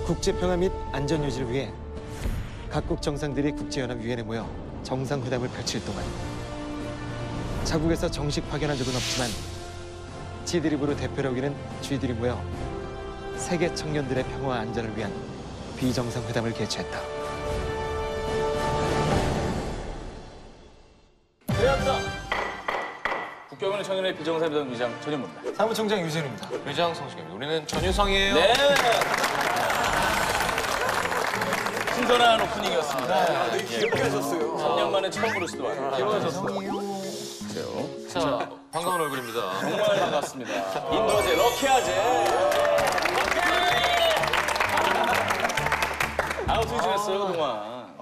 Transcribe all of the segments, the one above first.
국제평화 및 안전 유지를 위해 각국 정상들이 국제연합유엔에 모여 정상회담을 펼칠 동안 자국에서 정식 파견한 적은 없지만 지들 입으로 대표를 하기는 쥐들이 모여 세계 청년들의 평화와 안전을 위한 비정상회담을 개최했다. 대합니다. 국경원의 청년의 비정상회담 의장 전현무입니다. 사무총장 유진우입니다. 의장 성식입니다. 우리는 전유성이에요. 네. 신선한 오프닝이었습니다. 귀엽게 하셨어요. 3년 만에 처음으로 시도하는. 귀여워졌어. 자, 반가운 얼굴입니다. 정말 반갑습니다. 인도아제, 럭키아제. 어떻게 지냈어요, 그동안?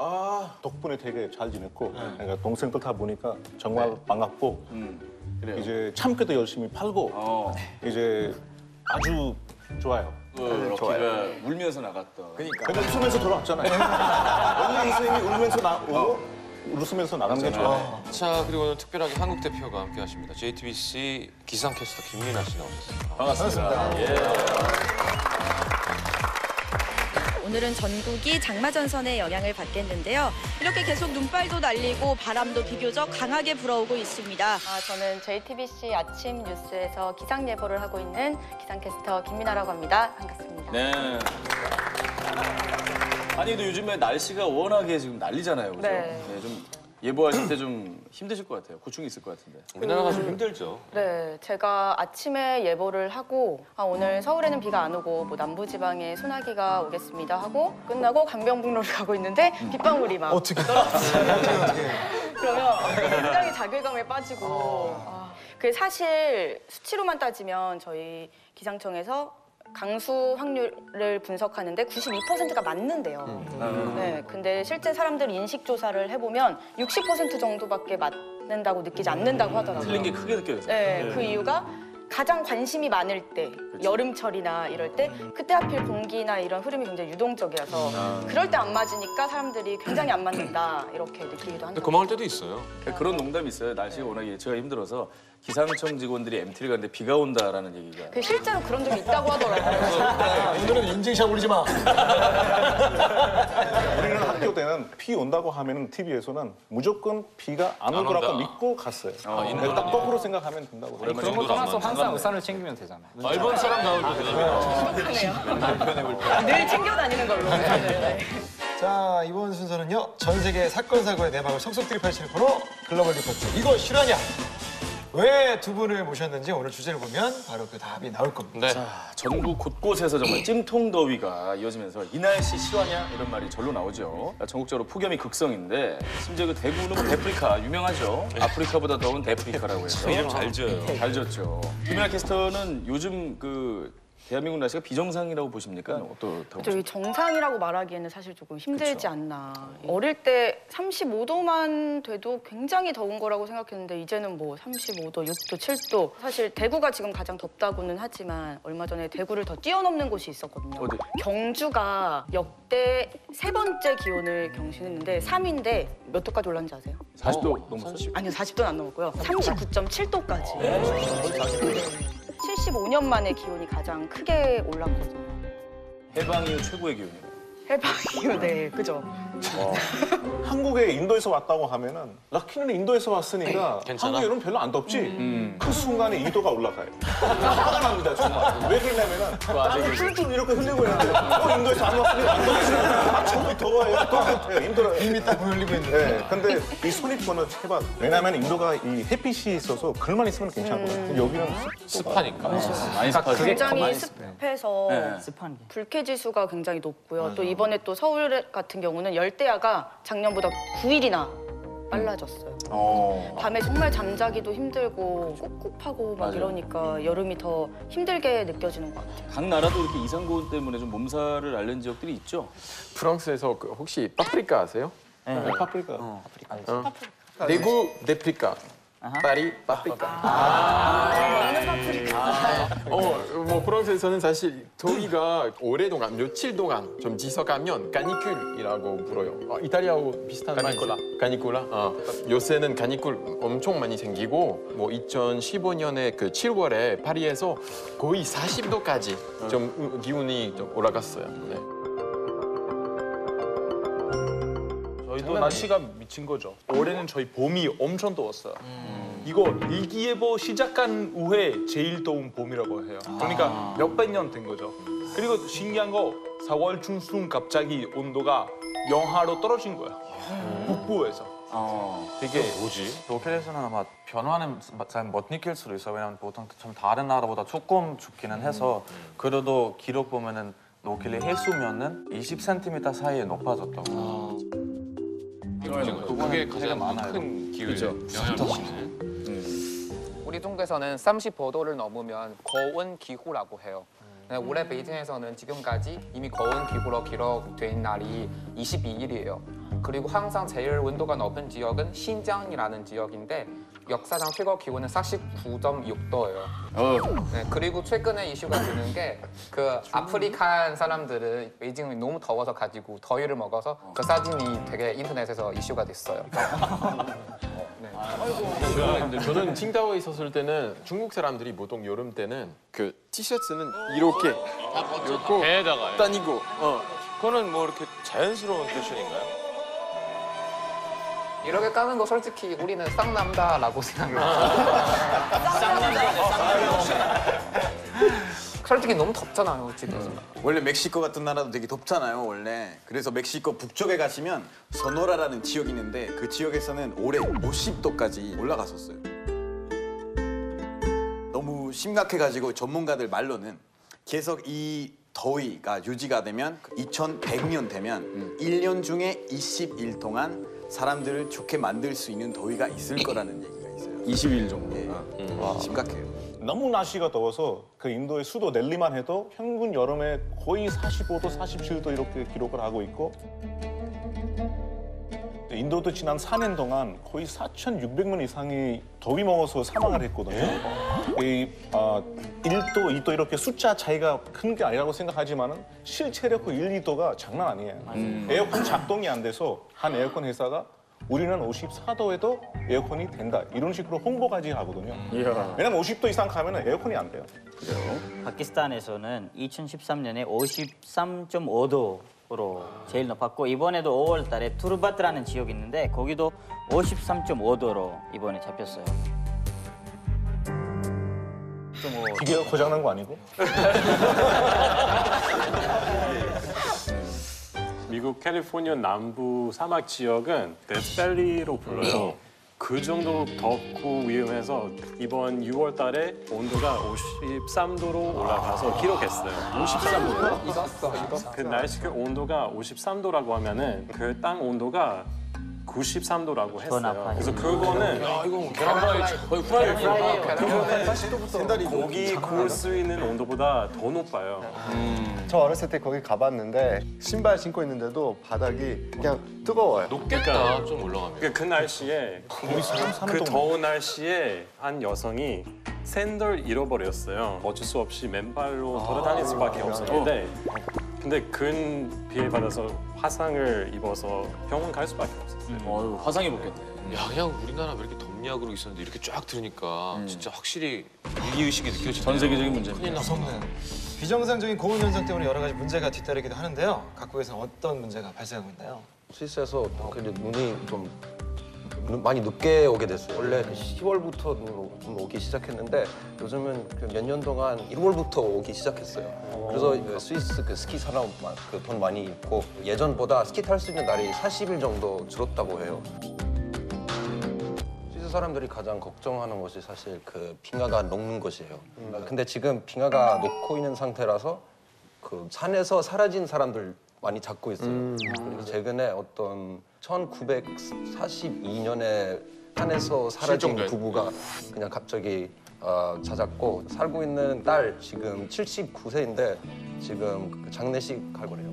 덕분에 되게 잘 지냈고, 그러니까 동생들 다 보니까 정말 반갑고, 그래요. 이제 참깨도 열심히 팔고, 이제 아주 좋아요. 럭키가 울면서 나갔던. 근데 웃으면서 돌아왔잖아요. 원래 선생님이 울면서 나오고, 웃으면서 나가는 게 좋아요. 자, 그리고 오늘 특별하게 한국 대표가 함께 하십니다. JTBC 기상캐스터 김민아 씨 나오셨습니다. 반갑습니다. 예. 오늘은 전국이 장마전선의 영향을 받겠는데요. 이렇게 계속 눈발도 날리고 바람도 비교적 강하게 불어오고 있습니다. 저는 JTBC 아침 뉴스에서 기상 예보를 하고 있는 기상캐스터 김민아라고 합니다. 반갑습니다. 네. 아니, 근데 요즘에 날씨가 워낙에 지금 난리잖아요. 그죠? 네. 좀 예보하실 때 좀 힘드실 것 같아요. 고충이 있을 것 같은데. 우리나라가 좀 힘들죠. 네, 제가 아침에 예보를 하고 오늘 서울에는 비가 안 오고 뭐 남부지방에 소나기가 오겠습니다 하고 끝나고 강변북로를 가고 있는데 빗방울이 막 어떻게? 그러면 굉장히 자괴감에 빠지고 그게 사실 수치로만 따지면 저희 기상청에서 강수 확률을 분석하는데 92%가 맞는데요. 네, 근데 실제 사람들 인식 조사를 해보면 60% 정도밖에 맞는다고 느끼지 않는다고 하더라고요. 틀린 게 크게 느껴져요. 네, 그 이유가 가장 관심이 많을 때, 여름철이나 이럴 때 그때 하필 공기나 이런 흐름이 굉장히 유동적이어서 그럴 때 안 맞으니까 사람들이 굉장히 안 맞는다 이렇게 느끼기도 근데 한다. 고마울 때도 있어요. 그런 농담이 있어요. 날씨가 워낙 예측가 힘들어서 기상청 직원들이 MT를 가는데 비가 온다라는 얘기가. 그 실제로 그런 적이 있다고 하더라고요. 오늘은 인증샷 올리지 마. 우리는 학교 때는 비 온다고 하면 TV에서는 무조건 비가 안 올 거라고 온다. 믿고 갔어요. 있는 딱 거꾸로 생각하면 된다고. 그런 거 떠나서 항상 우산을 챙기면 되잖아요. 말번 사람 나올 때 심각하네요. 늘 챙겨 다니는 걸로. 네. 자, 이번 순서는요. 전 세계 사건 사고의 내막을 속속들이 펼치는 코너 글로벌 리포트. 이거 실화냐? 왜 두 분을 모셨는지 오늘 주제를 보면 바로 그 답이 나올 겁니다. 네. 자, 전국 곳곳에서 정말 찜통 더위가 이어지면서 이 날씨 실화냐 이런 말이 절로 나오죠. 전국적으로 폭염이 극성인데 심지어 그 대구는 뭐 데프리카 유명하죠. 아프리카보다 더운 데프리카라고 해서 이름 잘 지어요. 잘 지었죠. 김민아 캐스터는 요즘 그 대한민국 날씨가 비정상이라고 보십니까? 어떻다고 저기 정상이라도 말하기에는 사실 조금 힘들지 않나. 어릴 때 35도만 돼도 굉장히 더운 거라고 생각했는데 이제는 뭐 35도, 6도, 7도. 사실 대구가 지금 가장 덥다고는 하지만 얼마 전에 대구를 더 뛰어넘는 곳이 있었거든요. 어디? 경주가 역대 세 번째 기온을 경신했는데 3위인데 몇 도까지 올랐는지 아세요? 40도 넘었어요? 아니요, 40도는 안 넘었고요. 39.7도까지. 75년 만에 기온이 가장 크게 올랐거든요. 해방 이후 최고의 기온이에요. 해방 이후, 네, 그죠. 한국에 인도에서 왔다고 하면은 락키는 인도에서 왔으니까 괜찮아? 한국 여름 별로 안 덥지? 그 순간에 2도가 올라가요. 화가 납니다, 정말. 왜 그러냐면은 나는 툴툴 이렇게 흘리고 있는데 인도에서 안 왔으니까 안 덥지? 저도 더워요. 똑같아요. 힘들어요. 이미 딱 흘리고 있는데. 네, 근데 이 손익보는 해봐. 왜냐면 인도가 이 햇빛이 있어서 글만 있으면 괜찮거든. 여기는 습하니까. 많이 습하죠. 굉장히 습해서 네. 습한 게. 불쾌지수가 굉장히 높고요. 또 이번에 또 서울 같은 경우는 열대야가 작년보다 9일이나 빨라졌어요. 밤에 정말 잠자기도 힘들고 꿉꿉하고 막 맞아요. 이러니까 여름이 더 힘들게 느껴지는 것 같아요. 각 나라도 이렇게 이상고온 때문에 좀 몸살을 앓는 지역들이 있죠. 프랑스에서 그 혹시 파프리카 아세요? 파프리카. 대구 데프리카, 파리 파프리카. 먹는 파프리카. 뭐 프랑스에서는 사실 더위가 오랫동안 며칠 동안 좀 지속하면 까니cul이라고 불러요. 이탈리아어 비슷한 말 있어요. 까니cul라. 요새는 까니cul이 엄청 많이 생기고 뭐 2015년에 그 7월에 파리에서 거의 40도까지 좀 기온이 좀 올라갔어요. 네. 저희도 날씨가 미친 거죠. 올해는 저희 봄이 엄청 더웠어요. 이거 일기예보 시작한 후에 제일 더운 봄이라고 해요. 그러니까 몇백 년 된 거죠. 그리고 신기한 거 4월 중순 갑자기 온도가 영하로 떨어진 거야. 북부에서. 되게 뭐지? 독일에서는 아마 변화는 잘 못 느낄 수도 있어요. 왜냐면 보통 좀 다른 나라보다 조금 춥기는 해서 그래도 기록 보면은 독일의 해수면은 20cm 사이에 높아졌다고. 그게 가장 많아요. 큰 기후 영향을 미치네. 우리 중국에서는 35도를 넘으면 거운 기후라고 해요. 올해 베이징에서는 지금까지 이미 거운 기후로 기록된 날이 22일이에요. 그리고 항상 제일 온도가 높은 지역은 신장이라는 지역인데 역사상 최고 기온은 49.6도예요. 네, 그리고 최근에 이슈가 되는 게 그 아프리칸 사람들은 베이징이 너무 더워서 가지고 더위를 먹어서 그 사진이 되게 인터넷에서 이슈가 됐어요. 저는 칭다오에 있었을 때는 중국 사람들이 보통 여름 때는 그 티셔츠는 이렇게 입고 배에다가 다니고 그거는 뭐 이렇게 자연스러운 패션인가요? 이렇게 까는 거 솔직히 우리는 쌍남자라고 생각해요. 솔직히 너무 덥잖아요, 집에서. 원래 멕시코 같은 나라도 되게 덥잖아요, 원래. 그래서 멕시코 북쪽에 가시면 소노라라는 지역이 있는데 그 지역에서는 올해 50도까지 올라갔었어요. 너무 심각해가지고 전문가들 말로는 계속 이 더위가 유지가 되면 2100년 되면 1년 중에 20일 동안 사람들을 좋게 만들 수 있는 더위가 있을 거라는 얘기가 있어요. 20일 정도. 네. 심각해요. 너무 날씨가 더워서 그 인도의 수도 델리만 해도 평균 여름에 거의 45도, 47도 이렇게 기록을 하고 있고 인도도 지난 4년 동안 거의 4,600명 이상이 더위 먹어서 사망을 했거든요. 이 1도, 2도 이렇게 숫자 차이가 큰 게 아니라고 생각하지만은 실제로 그 1, 2도가 장난 아니에요. 에어컨 작동이 안 돼서 한 에어컨 회사가 우리는 54도에도 에어컨이 된다. 이런 식으로 홍보까지 하거든요. 왜냐면 50도 이상 가면 에어컨이 안 돼요. 파키스탄에서는 2013년에 53.5도로 제일 높았고 이번에도 5월 달에 투르바트라는 지역이 있는데 거기도 53.5도로 이번에 잡혔어요. 기계가 고장난 거 아니고? 미국 캘리포니아 남부 사막 지역은 데스밸리로 불러요. 그 정도로 덥고 위험해서 이번 6월 달에 온도가 53도로 올라가서 기록했어요. 53도요? 그 날씨 그 온도가 53도라고 하면은 그 땅 온도가 93도라고 했어요. 그래서 그거는 이거 계란프라이 거의 프라이예요. 그거는 고기 구울 수 있는 온도보다 더 높아요. 저 어렸을 때 거기 가봤는데 신발 신고 있는데도 바닥이 그냥 뜨거워요. 높겠다, 좀 올라가면. 그 날씨에 그 더운 날씨에 한 여성이 샌들 잃어버렸어요. 어쩔 수 없이 맨발로 돌아다닐 수밖에 없었는데 근데 큰 피해 받아서 화상을 입어서 병원 갈 수밖에 없었어요. 화상 입었겠네. 야, 그냥 우리나라 왜 이렇게 덥냐 그러고 있었는데 이렇게 쫙 들으니까 진짜 확실히 위기의식이 느껴지네요. 전 세계적인 문제입니다. 큰일 났구나. 비정상적인 고온 현상 때문에 여러 가지 문제가 뒤따르기도 하는데요. 각국에서는 어떤 문제가 발생하고 있나요? 스위스에서 눈이 좀 많이 늦게 오게 됐어요. 원래 10월부터 좀 오기 시작했는데 요즘은 몇 년 동안 1월부터 오기 시작했어요. 그래서 스위스 스키 사람 돈 많이 있고 예전보다 스키 탈 수 있는 날이 40일 정도 줄었다고 해요. 스위스 사람들이 가장 걱정하는 것이 사실 그 빙하가 녹는 것이에요. 근데 지금 빙하가 녹고 있는 상태라서 그 산에서 사라진 사람들 많이 찾고 있어요. 그리고 최근에 어떤 1942년에 산에서 사라진 부부가 그냥 갑자기 찾았고 살고 있는 딸 지금 79세인데 지금 장례식 갈 거래요.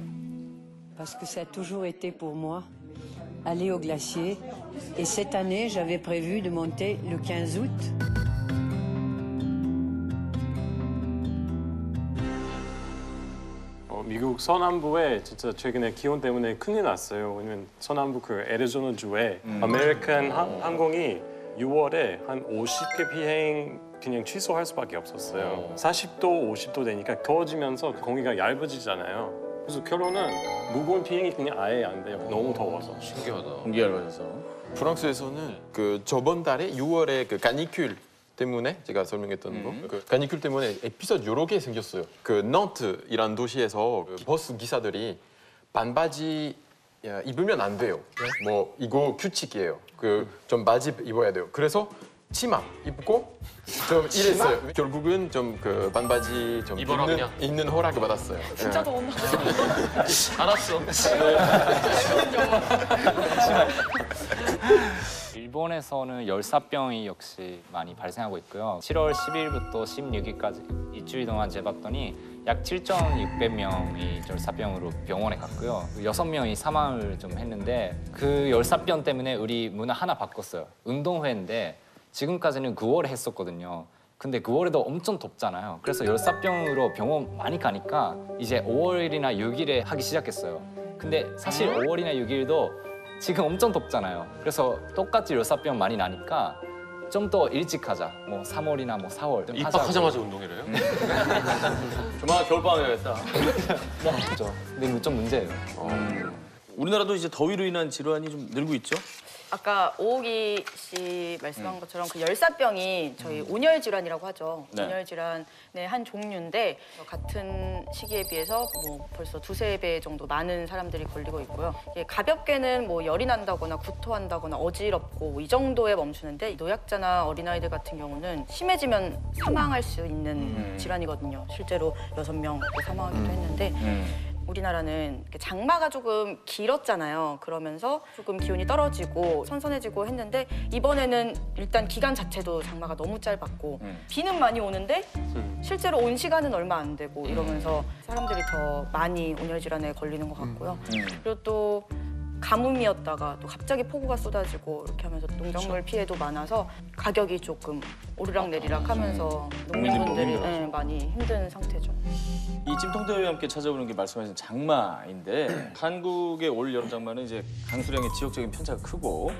Parce que ça a toujours été pour moi aller au glacier et cette année j'avais prévu de monter le 15 août. 미국 서남부에 진짜 최근에 기온 때문에 큰일 났어요. 왜냐면 서남부 그 애리조나주에 아메리칸 항공이 6월에 한 50개 비행 그냥 취소할 수밖에 없었어요. 40도, 50도 되니까 더워지면서 공기가 얇아지잖아요. 그래서 결론은 무거운 비행이 그냥 아예 안 돼요. 너무 더워서. 신기하다. 공기 얇아져서. 프랑스에서는 그 저번 달에 6월에 그 가니큘 때문에 제가 설명했던 거, 그 가니큘 때문에 에피소드 여러 개 생겼어요. 그 nante이란 도시에서 그 버스 기사들이 반바지 입으면 안 돼요. 뭐 이거 규칙이에요. 그 좀 바지 입어야 돼요. 그래서 치마 입고 좀 이랬어요. 결국은 좀 그 반바지 좀 입어라, 그냥. 입는 허락을 받았어요. 진짜 더웠나 보다. 알았어. 일본에서는 열사병이 역시 많이 발생하고 있고요. 7월 10일부터 16일까지 일주일 동안 재봤더니 약 7,600명이 열사병으로 병원에 갔고요. 6명이 사망을 좀 했는데 그 열사병 때문에 우리 문화 하나 바꿨어요. 운동회인데 지금까지는 9월에 했었거든요. 근데 9월에도 엄청 덥잖아요. 그래서 열사병으로 병원 많이 가니까 이제 5월이나 6일에 하기 시작했어요. 근데 사실 5월이나 6일도 지금 엄청 덥잖아요. 그래서 똑같이 열사병 많이 나니까 좀 더 일찍 하자. 뭐 3월이나 뭐 4월 좀 입학하자마자 운동이래요? 조만간 겨울방학 해야겠다. 그렇죠. 근데 좀 문제예요. 우리나라도 이제 더위로 인한 질환이 좀 늘고 있죠? 아까 오옥이 씨 말씀한 것처럼 그 열사병이 저희 온열 질환이라고 하죠. 네. 온열 질환의 한 종류인데 같은 시기에 비해서 뭐 벌써 2~3배 정도 많은 사람들이 걸리고 있고요. 이게 가볍게는 뭐 열이 난다거나 구토한다거나 어지럽고 뭐이 정도에 멈추는데 노약자나 어린아이들 같은 경우는 심해지면 사망할 수 있는 질환이거든요. 실제로 6명 사망하기도 했는데 우리나라는 장마가 조금 길었잖아요. 그러면서 조금 기온이 떨어지고 선선해지고 했는데 이번에는 일단 기간 자체도 장마가 너무 짧았고 비는 많이 오는데 실제로 온 시간은 얼마 안 되고 이러면서 사람들이 더 많이 온열 질환에 걸리는 것 같고요. 그리고 또 가뭄이었다가 또 갑자기 폭우가 쏟아지고 이렇게 하면서 농작물 피해도 많아서 가격이 조금 오르락내리락 하면서 농민분들이 많이 힘든 상태죠. 이 찜통더위와 함께 찾아오는 게 말씀하신 장마인데 한국의 올 여름 장마는 이제 강수량의 지역적인 편차가 크고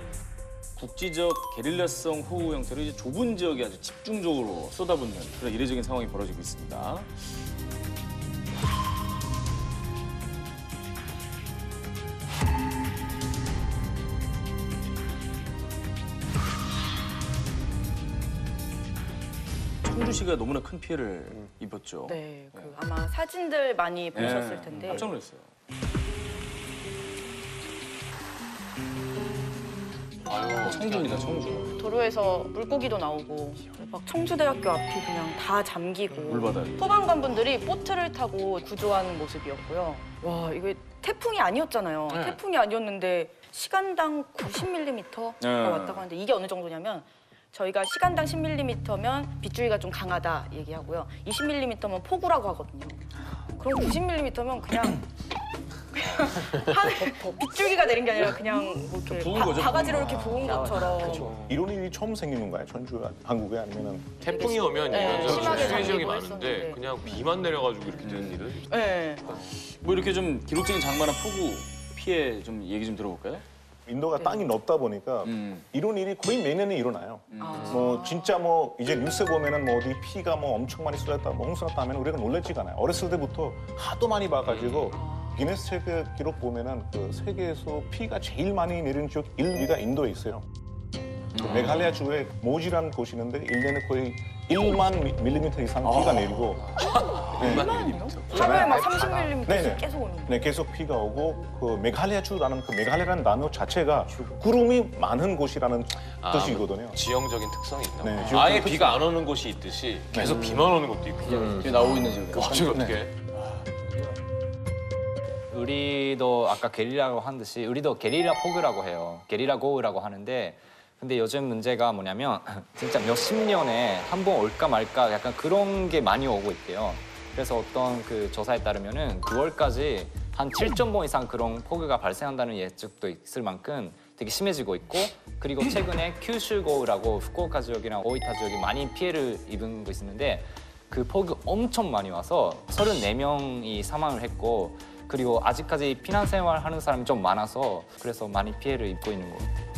국지적 게릴라성 호우 형태로 이제 좁은 지역에 아주 집중적으로 쏟아붓는 그런 이례적인 상황이 벌어지고 있습니다. 청주시가 너무나 큰 피해를 입었죠. 네, 그 아마 사진들 많이 보셨을 텐데. 깜짝 놀랐어요. 아유, 청주입니다, 청주. 도로에서 물고기도 나오고 막 청주대학교 앞이 그냥 다 잠기고 물바다에. 소방관분들이 보트를 타고 구조하는 모습이었고요. 와, 이게 태풍이 아니었잖아요. 태풍이 아니었는데 시간당 90mm가 왔다고 하는데 이게 어느 정도냐면 저희가 시간당 10mm면 빗줄기가 좀 강하다 얘기하고요. 20mm면 폭우라고 하거든요. 그럼 90mm면 그냥 하늘 빗줄기가 내린 게 아니라 그냥 뭐 이렇게 부은 거죠, 바가지로 부은 이렇게 부은 것처럼. 이런 일이 처음 생긴 건가요? 전주 한국에 아니면은 태풍이 오면 네, 이런저런 심하게 피해 지역이 잠기고 많은데 했었는데. 그냥 비만 내려가지고 이렇게 되는 일은 네. 뭐 이렇게 좀 기록적인 장마나 폭우 피해 좀 얘기 좀 들어볼까요? 인도가 땅이 넓다 보니까 이런 일이 거의 매년에 일어나요. 뭐 진짜 뭐 이제 뉴스 보면은 뭐 어디 피가 뭐 엄청 많이 쏟았다, 뭐 홍수났다 하면 우리가 놀라지가 않아요. 어렸을 때부터 하도 많이 봐가지고 기네스 세계 기록 보면은 그 세계에서 피가 제일 많이 내리는 지역 1위가 인도에 있어요. 그 메갈레아 주에 모지라는 곳이 있는데 1년에 거의 1만 밀리미터 이상 피가 내리고 1만 밀리미터? 하루에 막 30mm씩 계속 오는 네, 계속 비가 오고 그 메갈레아주라는 그 메갈레라는 단어 자체가 구름이 많은 곳이라는 뜻이거든요. 지형적인 특성이 있나 네, 봐요. 지형적인 아예 특성. 비가 안 오는 곳이 있듯이 계속 비만 오는 것도 있고. 이게 나오고 있는 지금. 어떻게 어떻게? 우리도 아까 게릴라라고 한 듯이 우리도 게릴라 폭우라고 해요. 게릴라豪雨라고 하는데 근데 요즘 문제가 뭐냐면 진짜 몇십 년에 한 번 올까 말까 약간 그런 게 많이 오고 있대요. 그래서 어떤 그 조사에 따르면은 9월까지 한 7.5 이상 그런 폭우가 발생한다는 예측도 있을 만큼 되게 심해지고 있고 그리고 최근에 큐슈豪雨라고 후쿠오카 지역이랑 오이타 지역이 많이 피해를 입은 곳이 있는데 그 폭우 엄청 많이 와서 34명이 사망을 했고 그리고 아직까지 피난 생활하는 사람이 좀 많아서 그래서 많이 피해를 입고 있는 것 같아요.